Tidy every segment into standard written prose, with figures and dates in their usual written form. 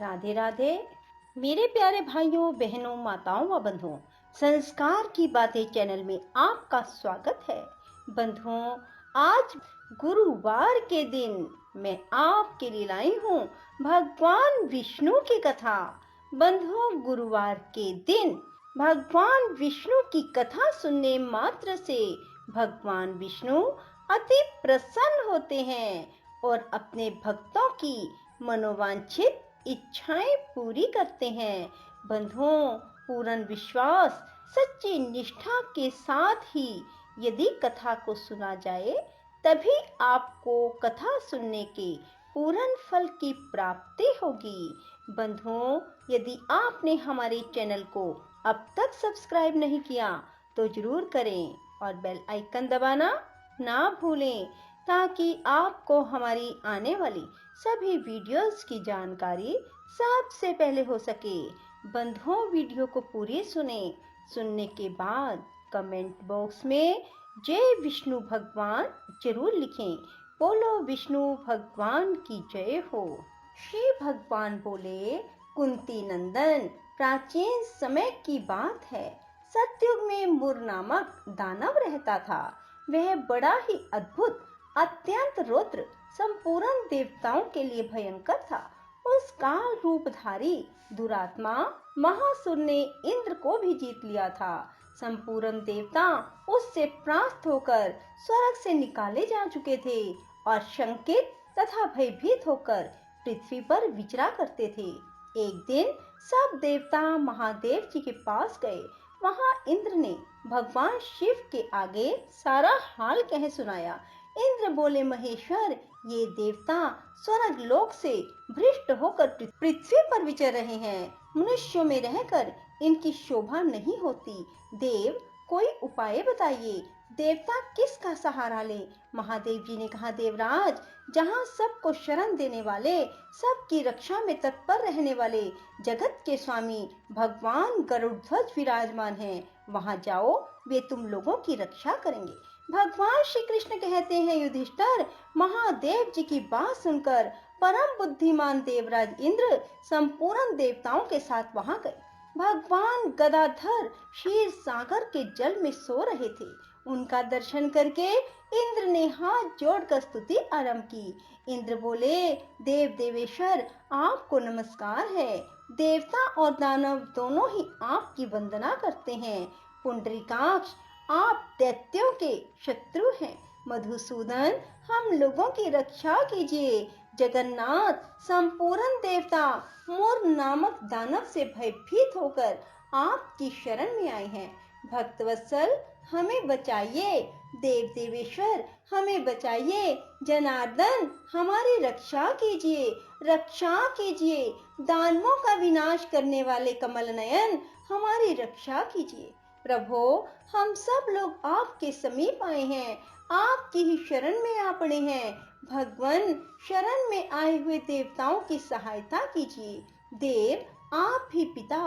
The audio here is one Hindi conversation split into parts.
राधे राधे। मेरे प्यारे भाइयों बहनों माताओं व बंधुओं, संस्कार की बातें चैनल में आपका स्वागत है। बंधुओं, आज गुरुवार के दिन मैं आपके लिए लाई हूँ भगवान विष्णु की कथा। बंधुओं, गुरुवार के दिन भगवान विष्णु की कथा सुनने मात्र से भगवान विष्णु अति प्रसन्न होते हैं और अपने भक्तों की मनोवांछित इच्छाएं पूरी करते हैं। बंधुओं, पूर्ण विश्वास, सच्ची निष्ठा के साथ ही यदि कथा को सुना जाए तभी आपको कथा सुनने के पूर्ण फल की प्राप्ति होगी। बंधुओं, यदि आपने हमारे चैनल को अब तक सब्सक्राइब नहीं किया तो जरूर करें और बेल आइकन दबाना ना भूलें ताकि आपको हमारी आने वाली सभी वीडियोस की जानकारी सबसे पहले हो सके। बंधुओं, वीडियो को पूरी सुनने के बाद कमेंट बॉक्स में जय विष्णु भगवान जरूर लिखें। बोलो विष्णु भगवान की जय हो। श्री भगवान बोले, कुंती नंदन, प्राचीन समय की बात है। सतयुग में मुर नामक दानव रहता था। वह बड़ा ही अद्भुत, अत्यंत रौद्र, संपूर्ण देवताओं के लिए भयंकर था। उस काल रूपधारी दुरात्मा महासुर ने इंद्र को भी जीत लिया था। संपूर्ण देवता उससे परास्त होकर स्वर्ग से निकाले जा चुके थे और शंकित तथा भयभीत होकर पृथ्वी पर विचरा करते थे। एक दिन सब देवता महादेव जी के पास गए। वहां इंद्र ने भगवान शिव के आगे सारा हाल कह सुनाया। इंद्र बोले, महेश्वर, ये देवता स्वर्ग लोक से भ्रष्ट होकर पृथ्वी पर विचर रहे हैं। मनुष्यों में रहकर इनकी शोभा नहीं होती। देव, कोई उपाय बताइए। देवता किसका सहारा ले? महादेव जी ने कहा, देवराज, जहाँ सबको शरण देने वाले, सबकी रक्षा में तत्पर रहने वाले जगत के स्वामी भगवान गरुड़ध्वज विराजमान हैं, वहां जाओ, वे तुम लोगों की रक्षा करेंगे। भगवान श्री कृष्ण कहते हैं, युधिष्ठिर, महादेव जी की बात सुनकर परम बुद्धिमान देवराज इंद्र संपूर्ण देवताओं के साथ वहां गए। भगवान गदाधर क्षीर सागर के जल में सो रहे थे। उनका दर्शन करके इंद्र ने हाथ जोड़कर स्तुति आरंभ की। इंद्र बोले, देव देवेश्वर, आपको नमस्कार है। देवता और दानव दोनों ही आपकी वंदना करते हैं। पुंडरीकाक्ष, आप दैत्यों के शत्रु हैं। मधुसूदन, हम लोगों की रक्षा कीजिए। जगन्नाथ, संपूर्ण देवता मोर नामक दानव से भयभीत होकर आपकी शरण में आए हैं। भक्तवत्सल, हमें बचाइए। देव देवेश्वर, हमें बचाइए। जनार्दन, हमारी रक्षा कीजिए, रक्षा कीजिए। दानवों का विनाश करने वाले कमल नयन, हमारी रक्षा कीजिए। प्रभो, हम सब लोग आपके समीप आए हैं, आपकी ही शरण में आ पड़े हैं। भगवान, शरण में आए हुए देवताओं की सहायता कीजिए। देव, आप ही पिता,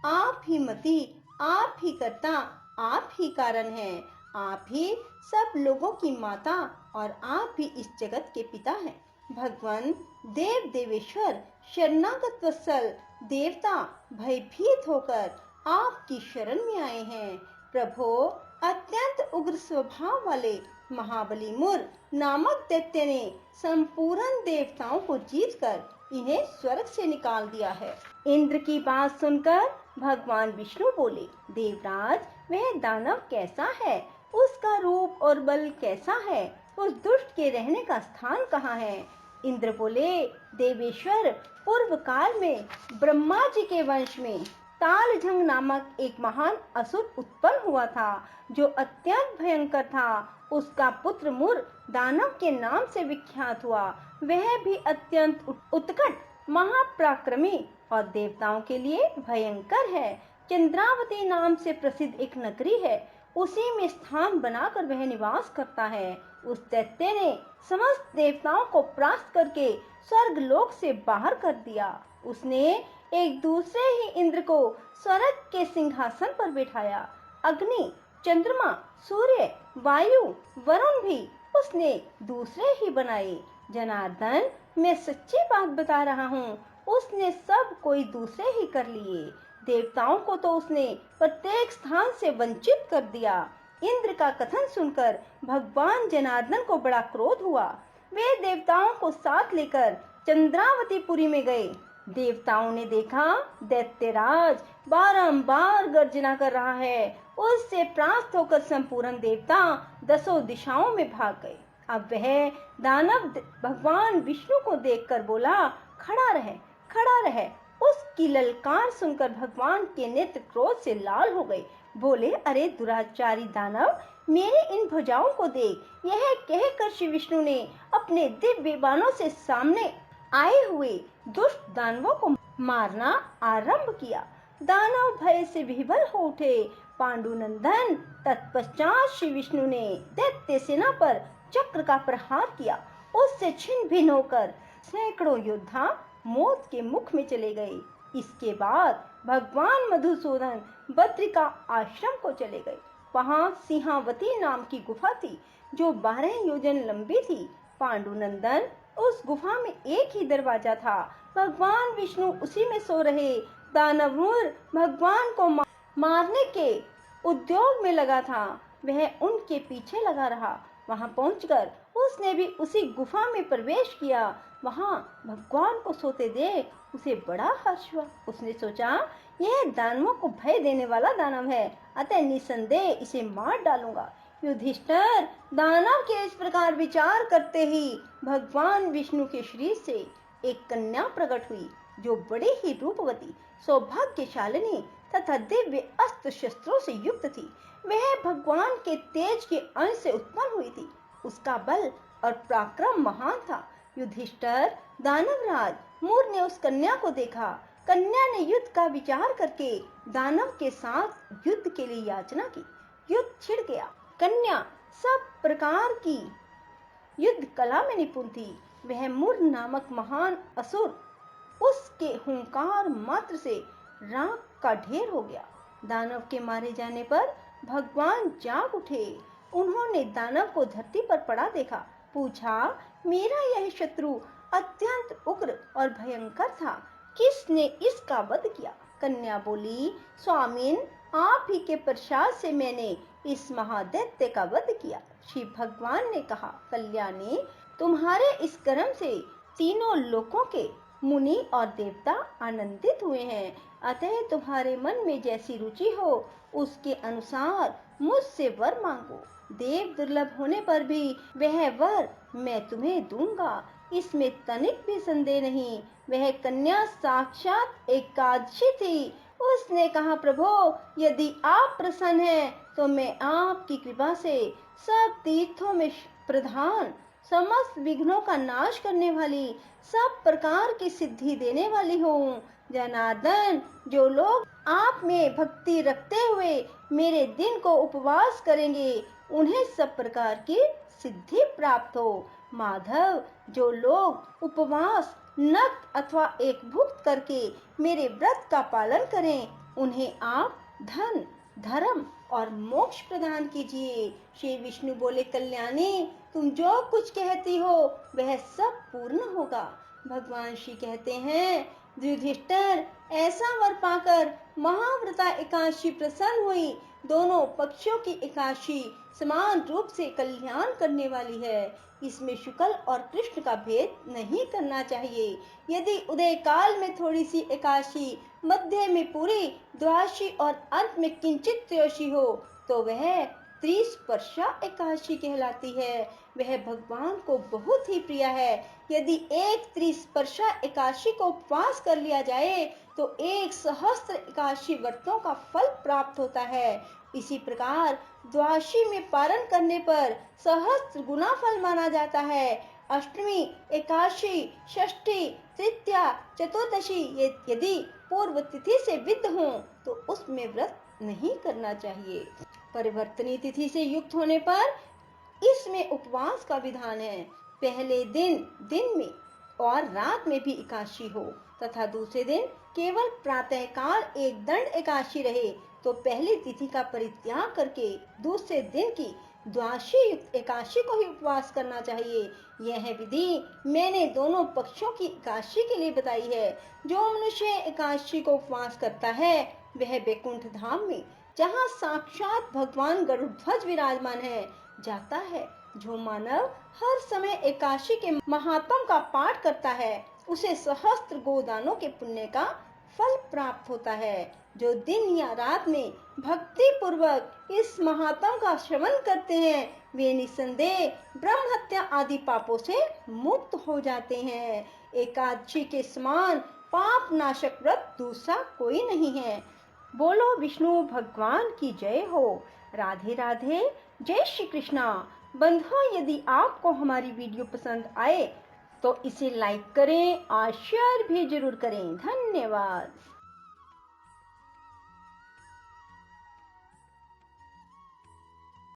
आप ही मति, आप ही कर्ता, आप ही कारण हैं। आप ही सब लोगों की माता और आप ही इस जगत के पिता हैं। भगवान, देव देवेश्वर, शरणागत वत्सल देवता भयभीत होकर आपकी शरण में आए हैं। प्रभो, अत्यंत उग्र स्वभाव वाले महाबली मुर नामक दैत्य ने संपूर्ण देवताओं को जीतकर इन्हें स्वर्ग से निकाल दिया है। इंद्र की बात सुनकर भगवान विष्णु बोले, देवराज, वह दानव कैसा है? उसका रूप और बल कैसा है? उस दुष्ट के रहने का स्थान कहाँ है? इंद्र बोले, देवेश्वर, पूर्व काल में ब्रह्मा जी के वंश में तालझंग नामक एक महान असुर उत्पन्न हुआ था, जो अत्यंत भयंकर था। उसका पुत्र मुर दानव के नाम से विख्यात हुआ। वह भी अत्यंत उत्कट, महापराक्रमी और देवताओं के लिए भयंकर है। चंद्रावती नाम से प्रसिद्ध एक नगरी है, उसी में स्थान बनाकर वह निवास करता है। उस दैत्य ने समस्त देवताओं को परास्त करके स्वर्ग लोक से बाहर कर दिया। उसने एक दूसरे ही इंद्र को स्वर्ग के सिंहासन पर बिठाया। अग्नि, चंद्रमा, सूर्य, वायु, वरुण भी उसने दूसरे ही बनाए। जनार्दन, मैं सच्ची बात बता रहा हूँ। उसने सब कोई दूसरे ही कर लिए। देवताओं को तो उसने प्रत्येक स्थान से वंचित कर दिया। इंद्र का कथन सुनकर भगवान जनार्दन को बड़ा क्रोध हुआ। वे देवताओं को साथ लेकर चंद्रावतीपुरी में गए। देवताओं ने देखा दैत्यराज बारंबार गर्जना कर रहा है। उससे त्रास्त होकर संपूर्ण देवता दसों दिशाओं में भाग गए। अब वह दानव भगवान विष्णु को देखकर बोला, खड़ा रहे, खड़ा रहे। उसकी ललकार सुनकर भगवान के नेत्र क्रोध से लाल हो गए। बोले, अरे दुराचारी दानव, मेरे इन भुजाओं को देख। यह कहकर श्री विष्णु ने अपने दिव्य बाणों से सामने आए हुए दुष्ट दानवों को मारना आरंभ किया। दानव भय से विह्वल हो उठे। पांडुनंदन तत्पश्चात श्री विष्णु ने दैत्य सेना पर चक्र का प्रहार किया। उससे छिन्न भिन्न होकर सैकड़ों योद्धा मौत के मुख में चले गए। इसके बाद भगवान मधुसूदन बद्रिका आश्रम को चले गए। वहां सिंहावती नाम की गुफा थी जो 12 योजन लंबी थी। पांडुनंदन उस गुफा में एक ही दरवाजा था। भगवान विष्णु उसी में सो रहे। दानवरूर भगवान को मारने के उद्योग में लगा था। वह उनके पीछे लगा रहा। वहां पहुंचकर उसने भी उसी गुफा में प्रवेश किया। वहां भगवान को सोते देख उसे बड़ा हर्ष हुआ। उसने सोचा, यह दानवों को भय देने वाला दानव है, अतः निसंदेह इसे मार डालूंगा। युधिष्ठिर दानव के इस प्रकार विचार करते ही भगवान विष्णु के शरीर से एक कन्या प्रकट हुई जो बड़ी ही रूपवती, सौभाग्यशालिनी तथा दिव्य अस्त्र शस्त्रों से युक्त थी। वह भगवान के तेज के अंश से उत्पन्न हुई थी। उसका बल और पराक्रम महान था। युधिष्ठिर दानवराज मूर ने उस कन्या को देखा। कन्या ने युद्ध का विचार करके दानव के साथ युद्ध के लिए याचना की। युद्ध छिड़ गया। कन्या सब प्रकार की युद्ध कला में निपुण थी। वह मूर नामक महान असुर उसके हुंकार मात्र से राख का ढेर हो गया। दानव के मारे जाने पर भगवान जाग उठे। उन्होंने दानव को धरती पर पड़ा देखा। पूछा, मेरा यह शत्रु अत्यंत उग्र और भयंकर था, किसने इसका वध किया? कन्या बोली, स्वामीन, आप ही के प्रसाद से मैंने इस महादैत्य का वध किया। श्री भगवान ने कहा, कल्याणी, तुम्हारे इस कर्म से तीनों लोकों के मुनि और देवता आनंदित हुए हैं। अतः तुम्हारे मन में जैसी रुचि हो उसके अनुसार मुझसे वर मांगो। देव दुर्लभ होने पर भी वह वर मैं तुम्हें दूंगा, इसमें तनिक भी संदेह नहीं। वह कन्या साक्षात एकादशी थी। उसने कहा, प्रभो, यदि आप प्रसन्न हैं तो मैं आपकी कृपा से सब तीर्थों में प्रधान, समस्त विघ्नों का नाश करने वाली, सब प्रकार की सिद्धि देने वाली हूँ। जनार्दन, जो लोग आप में भक्ति रखते हुए मेरे दिन को उपवास करेंगे उन्हें सब प्रकार की सिद्धि प्राप्त हो। माधव, जो लोग उपवास, नक्त अथवा एक भुक्त करके मेरे व्रत का पालन करें उन्हें आप धन, धर्म और मोक्ष प्रदान कीजिए। श्री विष्णु बोले, कल्याणी, तुम जो कुछ कहती हो वह सब पूर्ण होगा। भगवान श्री कहते हैं, युधिष्ठिर, ऐसा वर पाकर महाव्रता एकादशी प्रसन्न हुई। दोनों पक्षों की एकादशी समान रूप से कल्याण करने वाली है। इसमें शुक्ल और कृष्ण का भेद नहीं करना चाहिए। यदि उदय काल में थोड़ी सी एकादशी, मध्य में पूरी द्वादशी और अंत में किंचित त्रयोदशी हो तो वह त्रिस्पर्शा एकादशी कहलाती है। वह भगवान को बहुत ही प्रिय है। यदि एक त्रिस्पर्शा एकादशी को उपवास कर लिया जाए तो 1 सहस्त्र एकादशी व्रतों का फल प्राप्त होता है। इसी प्रकार द्वादशी में पारण करने पर सहस्त्र गुना फल माना जाता है। अष्टमी, एकादशी, षष्ठी, तृतीया, चतुर्दशी यदि पूर्व तिथि से विद्ध हों तो उसमें व्रत नहीं करना चाहिए। परिवर्तनीय तिथि से युक्त होने पर इसमें उपवास का विधान है। पहले दिन में और रात में भी एकादशी हो तथा दूसरे दिन केवल प्रातः काल एक दंड एकादशी रहे तो पहली तिथि का परित्याग करके दूसरे दिन की द्वादशी युक्त एकादशी को ही उपवास करना चाहिए। यह विधि मैंने दोनों पक्षों की एकादशी के लिए बताई है। जो मनुष्य एकादशी को उपवास करता है वह वैकुंठ धाम में, जहाँ साक्षात भगवान गरुड़ध्वज विराजमान है, जाता है। जो मानव हर समय एकादशी के महात्म का पाठ करता है उसे सहस्त्र गोदानों के पुण्य का फल प्राप्त होता है। जो दिन या रात में भक्ति पूर्वक इस महात्म का श्रवण करते हैं वे निसंदेह ब्रह्म हत्या आदि पापों से मुक्त हो जाते हैं। एकादशी के समान पाप नाशक व्रत दूसरा कोई नहीं है। बोलो विष्णु भगवान की जय हो। राधे राधे, जय श्री कृष्णा। बंधुओं, यदि आपको हमारी वीडियो पसंद आए तो इसे लाइक करें और शेयर भी जरूर करें। धन्यवाद।